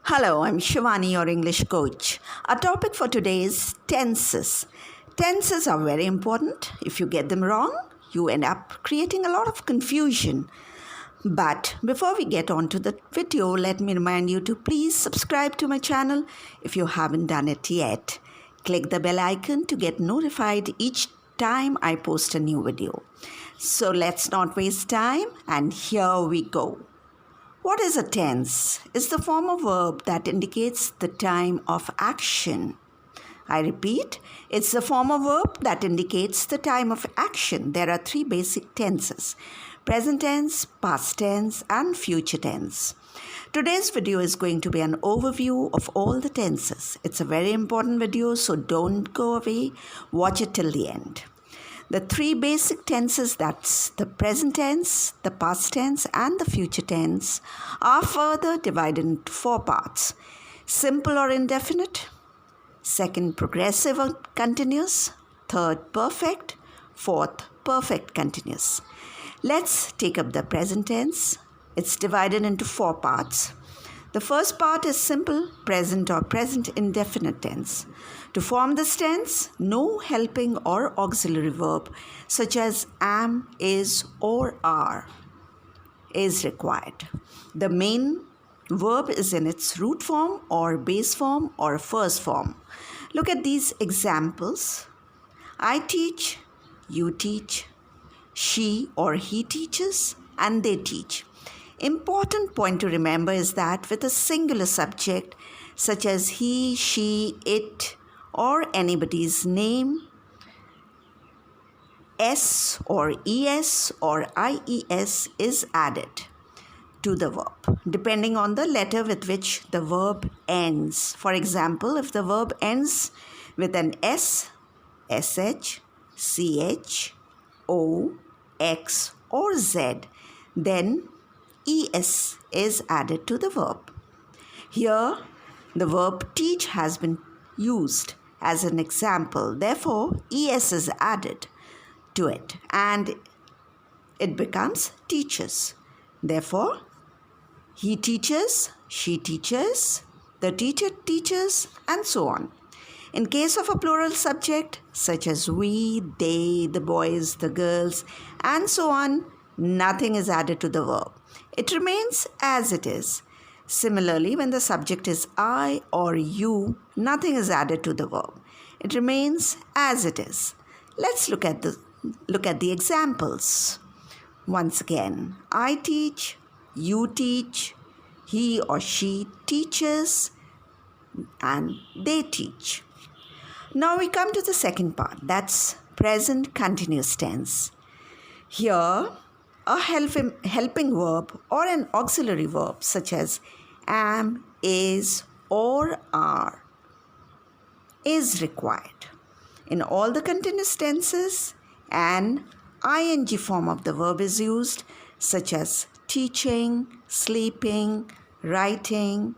Hello, I'm Shivani, your English coach. Our topic for today is tenses. Tenses are very important. If you get them wrong, you end up creating a lot of confusion. But before we get on to the video, let me remind you to please subscribe to my channel if you haven't done it yet. Click the bell icon to get notified each time I post a new video. So let's not waste time, and here we go. What is a tense? It's the form of verb that indicates the time of action. I repeat, it's the form of verb that indicates the time of action. There are three basic tenses: present tense, past tense, and future tense. Today's video is going to be an overview of all the tenses. It's a very important video, so don't go away. Watch it till the end. The three basic tenses, that's the present tense, the past tense, and the future tense, are further divided into four parts: simple or indefinite, second progressive or continuous, third perfect, fourth perfect continuous. Let's take up the present tense. It's divided into four parts. The first part is simple present or present indefinite tense. To form this tense, no helping or auxiliary verb such as am, is, or are is required. The main verb is in its root form or base form or first form. Look at these examples. I teach, you teach, she or he teaches, and they teach. Important point to remember is that with a singular subject such as he, she, it, or anybody's name, s or es or ies is added to the verb depending on the letter with which the verb ends. For example, if the verb ends with an s, sh, ch, o, x, or z, then es is added to the verb. Here, the verb teach has been used as an example. Therefore, es is added to it and it becomes teaches. Therefore, he teaches, she teaches, the teacher teaches, and so on. In case of a plural subject such as we, they, the boys, the girls, and so on, nothing is added to the verb. It remains as it is. Similarly, when the subject is I or you, nothing is added to the verb. It remains as it is. Let's look at the examples. Once again, I teach, you teach, he or she teaches, and they teach. Now we come to the second part, that's present continuous tense. Here, a helping verb or an auxiliary verb such as am, is, or are is required. In all the continuous tenses, an ing form of the verb is used such as teaching, sleeping, writing,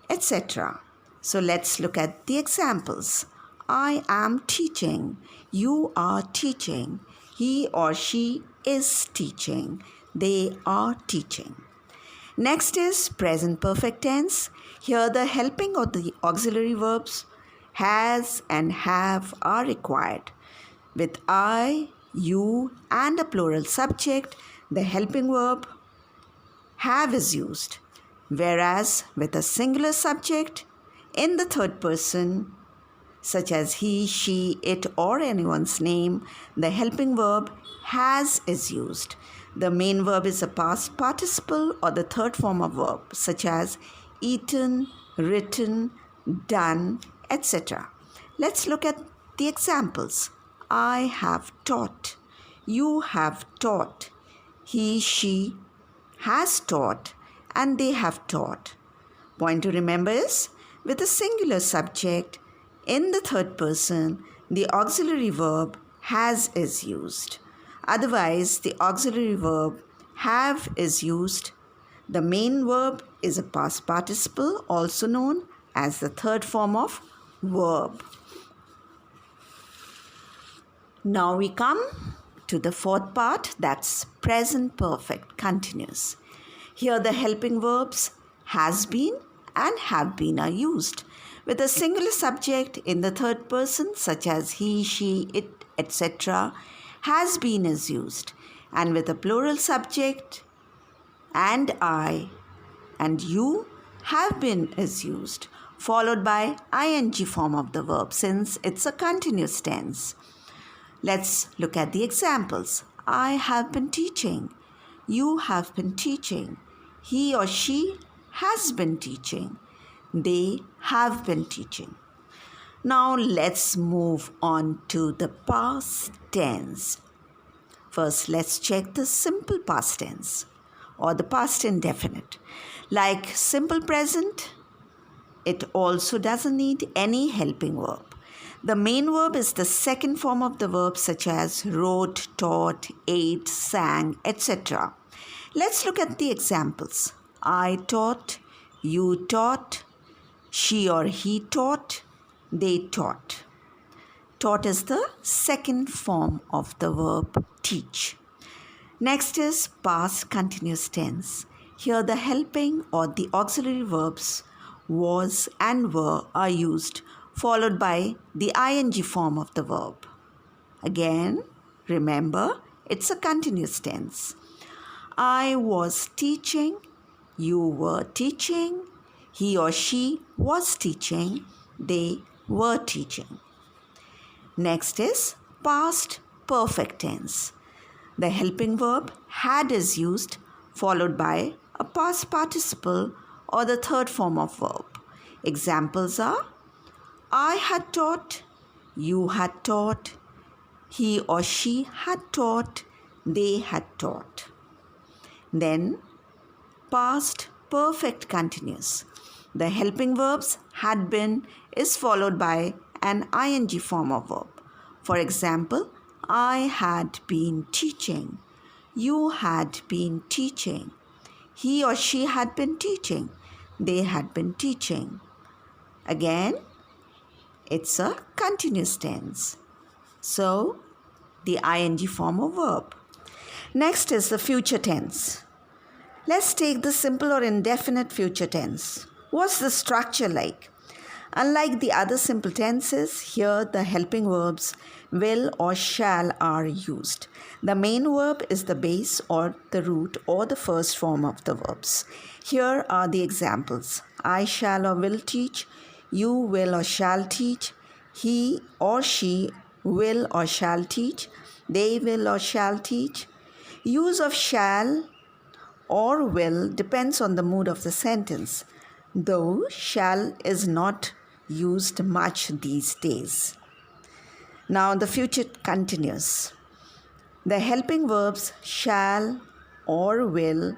etc. So let's look at the examples. I am teaching, you are teaching, he or she is teaching, they are teaching. Next is present perfect tense. Here the helping of the auxiliary verbs has and have are required. With I, you, and a plural subject, the helping verb have is used. Whereas with a singular subject in the third person, such as he, she, it, or anyone's name, the helping verb has is used. The main verb is a past participle or the third form of verb, such as eaten, written, done, etc. Let's look at the examples. I have taught, you have taught, he, she has taught, and they have taught. Point to remember is, with a singular subject in the third person, the auxiliary verb has is used. Otherwise, the auxiliary verb have is used. The main verb is a past participle, also known as the third form of verb. Now we come to the fourth part, that's present perfect continuous. Here the helping verbs has been and have been are used. With a singular subject in the third person, such as he, she, it, etc., has been is used. And with a plural subject, and I and you, have been is used, followed by ing form of the verb since it's a continuous tense. Let's look at the examples. I have been teaching. You have been teaching. He or she has been teaching. They have been teaching. Now let's move on to the past tense. First, let's check the simple past tense or the past indefinite. Like simple present, it also doesn't need any helping verb. The main verb is the second form of the verb such as wrote, taught, ate, sang, etc. Let's look at the examples. I taught, you taught, she or he taught, they taught. Taught is the second form of the verb teach. Next is past continuous tense. Here the helping or the auxiliary verbs was and were are used, followed by the ing form of the verb. Again, remember, it's a continuous tense. I was teaching, you were teaching, he or she was teaching, they were teaching. Next is past perfect tense. The helping verb had is used, followed by a past participle or the third form of verb. Examples are I had taught, you had taught, he or she had taught, they had taught. Then past perfect continuous. The helping verbs had been is followed by an ing form of verb. For example, I had been teaching, you had been teaching, he or she had been teaching, they had been teaching. Again, it's a continuous tense. So, the ing form of verb. Next is the future tense. Let's take the simple or indefinite future tense. What's the structure like? Unlike the other simple tenses, here the helping verbs will or shall are used. The main verb is the base or the root or the first form of the verbs. Here are the examples. I shall or will teach, you will or shall teach, he or she will or shall teach, they will or shall teach. Use of shall or will depends on the mood of the sentence, though shall is not used much these days. Now the future continuous. The helping verbs shall or will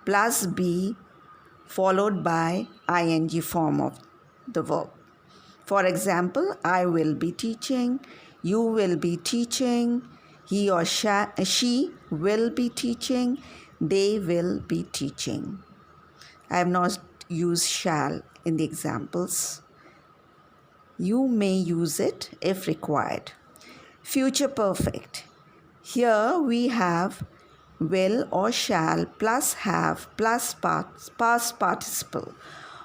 plus be followed by ing form of the verb. For example, I will be teaching, you will be teaching, he or she will be teaching, they will be teaching. I have not used shall in the examples. You may use it if required. Future perfect. Here we have will or shall plus have plus past participle.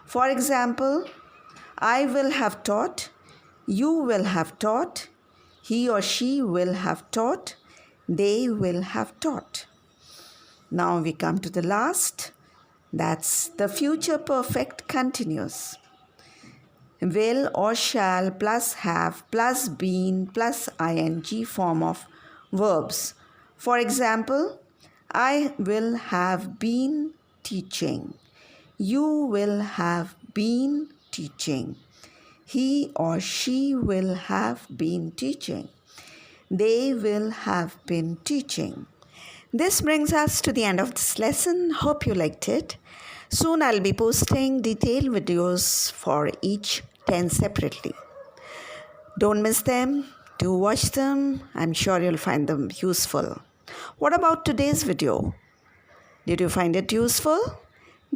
For example, I will have taught, you will have taught, he or she will have taught, they will have taught. Now we come to the last. That's the future perfect continuous. Will or shall plus have plus been plus ing form of verbs. For example, I will have been teaching. You will have been teaching. He or she will have been teaching. They will have been teaching. This brings us to the end of this lesson. Hope you liked it. Soon I'll be posting detailed videos for each tense separately. Don't miss them. Do watch them. I'm sure you'll find them useful. What about today's video? Did you find it useful?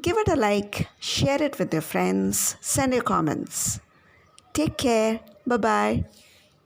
Give it a like, share it with your friends, send your comments. Take care. Bye-bye.